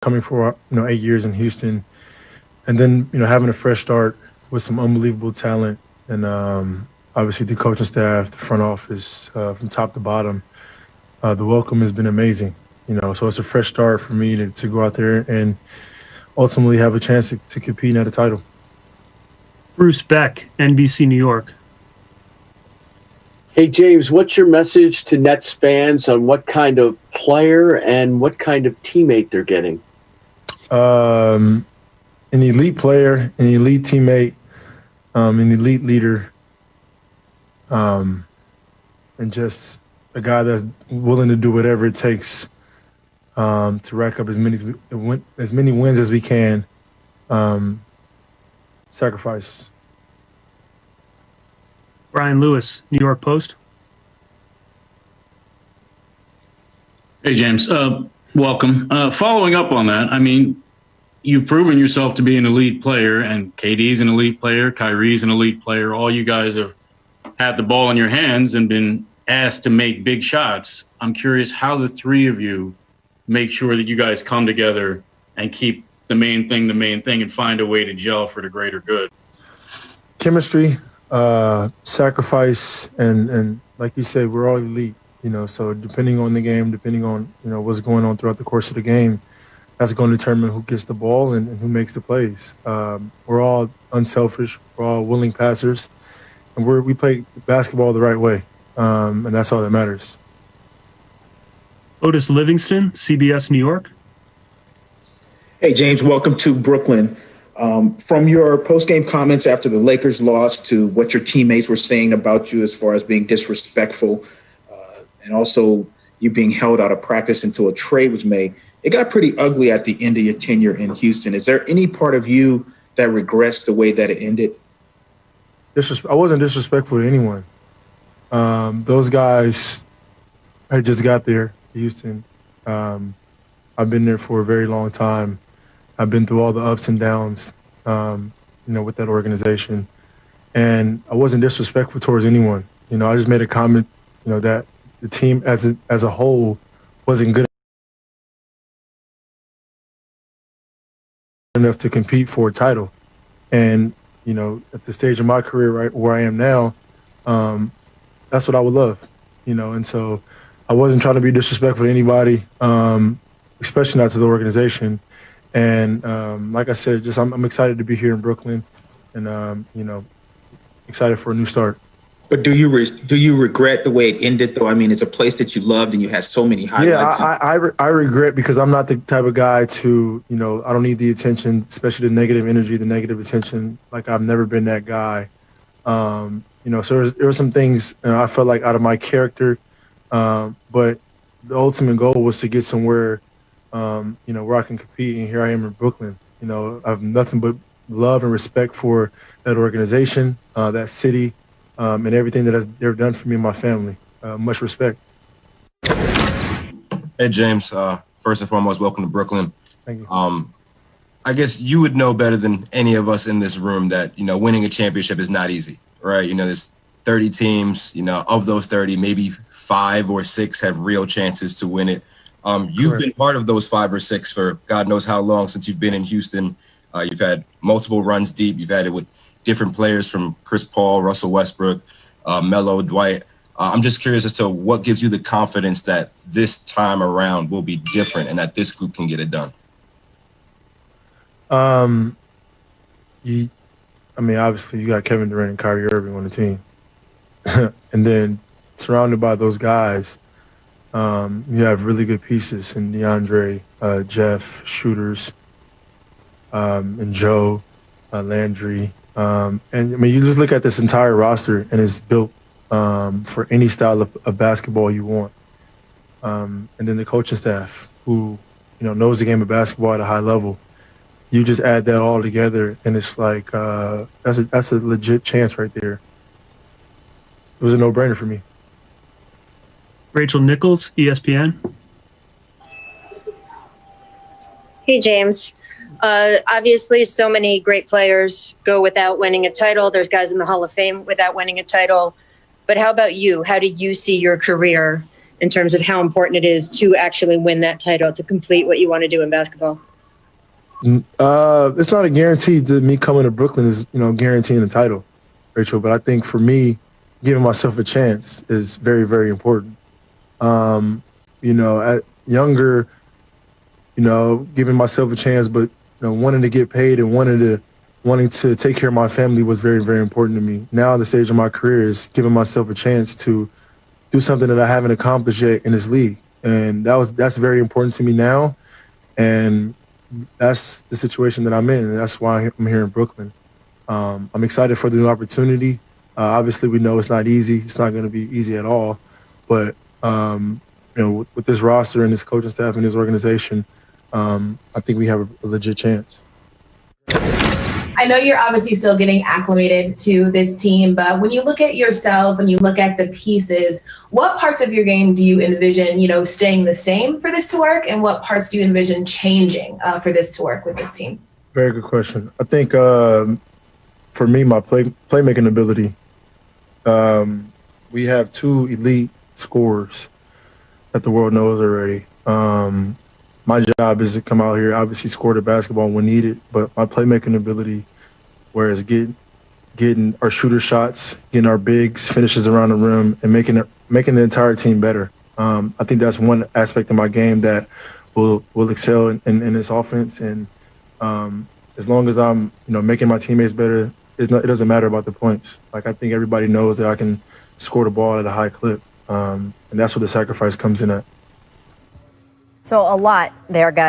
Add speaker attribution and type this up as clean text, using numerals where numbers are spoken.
Speaker 1: coming for 8 years in Houston, and then having a fresh start with some unbelievable talent, and obviously the coaching staff, the front office, from top to bottom. The welcome has been amazing. So it's a fresh start for me to go out there and ultimately have a chance to compete at a title.
Speaker 2: Bruce Beck, NBC New York.
Speaker 3: Hey, James, what's your message to Nets fans on what kind of player and what kind of teammate they're getting?
Speaker 1: An elite player, an elite teammate, an elite leader, and just a guy that's willing to do whatever it takes to rack up as many wins as we can. Sacrifice.
Speaker 2: Brian Lewis, New York Post.
Speaker 4: Hey, James. Welcome. Following up on that, I mean, you've proven yourself to be an elite player, and KD's an elite player, Kyrie's an elite player. All you guys have had the ball in your hands and been asked to make big shots. I'm curious how the three of you make sure that you guys come together and keep the main thing, and find a way to gel for the greater good.
Speaker 1: Chemistry, sacrifice, and like you said, we're all elite, so depending on the game, depending on, what's going on throughout the course of the game, that's going to determine who gets the ball and who makes the plays. We're all unselfish, we're all willing passers, and we play basketball the right way, and that's all that matters.
Speaker 2: Otis Livingston, CBS New York.
Speaker 5: Hey, James, welcome to Brooklyn. From your post-game comments after the Lakers lost to what your teammates were saying about you as far as being disrespectful, and also you being held out of practice until a trade was made, it got pretty ugly at the end of your tenure in Houston. Is there any part of you that regrets the way that it ended?
Speaker 1: I wasn't disrespectful to anyone. Those guys had just got there, Houston. I've been there for a very long time. I've been through all the ups and downs, with that organization. And I wasn't disrespectful towards anyone. I just made a comment, that the team as a whole wasn't good enough to compete for a title. And, at the stage of my career, right where I am now, that's what I would love, And so I wasn't trying to be disrespectful to anybody, especially not to the organization. And like I said, I'm excited to be here in Brooklyn, and excited for a new start.
Speaker 5: But do you regret the way it ended, though? I mean, it's a place that you loved and you had so many highlights.
Speaker 1: Yeah, I regret because I'm not the type of guy to, I don't need the attention, especially the negative energy, the negative attention. Like, I've never been that guy. So there were some things I felt like out of my character, but the ultimate goal was to get somewhere, where I can compete, and here I am in Brooklyn. I have nothing but love and respect for that organization, that city, and everything that they've done for me and my family. Much respect.
Speaker 6: Hey, James. First and foremost, welcome to Brooklyn.
Speaker 1: Thank you.
Speaker 6: I guess you would know better than any of us in this room that, winning a championship is not easy, right? There's 30 teams, of those 30, maybe 5 or 6 have real chances to win it. You've been part of those 5 or 6 for God knows how long since you've been in Houston. You've had multiple runs deep. You've had it with different players from Chris Paul, Russell Westbrook, Melo, Dwight. I'm just curious as to what gives you the confidence that this time around will be different and that this group can get it done.
Speaker 1: Obviously you got Kevin Durant and Kyrie Irving on the team. And then surrounded by those guys, you have really good pieces in DeAndre, Jeff, shooters, and Joe, Landry. You just look at this entire roster, and it's built for any style of basketball you want. And then the coaching staff, who knows the game of basketball at a high level. You just add that all together, and it's like that's a legit chance right there. It was a no-brainer for me.
Speaker 2: Rachel Nichols, ESPN.
Speaker 7: Hey, James. Obviously, so many great players go without winning a title. There's guys in the Hall of Fame without winning a title. But how about you? How do you see your career in terms of how important it is to actually win that title, to complete what you want to do in basketball?
Speaker 1: It's not a guarantee to me coming to Brooklyn is, guaranteeing the title, Rachel. But I think for me, giving myself a chance is very, very important. At younger, giving myself a chance, but wanting to get paid and wanting to take care of my family was very, very important to me. Now, the stage of my career is giving myself a chance to do something that I haven't accomplished yet in this league, and that's very important to me now, and that's the situation that I'm in, and that's why I'm here in Brooklyn. I'm excited for the new opportunity. Obviously, we know it's not easy. It's not going to be easy at all, but with this roster and this coaching staff and this organization, I think we have a legit chance.
Speaker 8: I know you're obviously still getting acclimated to this team, but when you look at yourself and you look at the pieces, what parts of your game do you envision, staying the same for this to work, and what parts do you envision changing for this to work with this team?
Speaker 1: Very good question. I think for me, my playmaking ability, we have two elite scorers that the world knows already. My job is to come out here, obviously score the basketball when needed, but my playmaking ability, whereas getting our shooter shots, getting our bigs, finishes around the rim, and making the entire team better. I think that's one aspect of my game that will excel in this offense. And as long as I'm making my teammates better, it doesn't matter about the points. Like, I think everybody knows that I can score the ball at a high clip, and that's where the sacrifice comes in at.
Speaker 9: So a lot there, guys.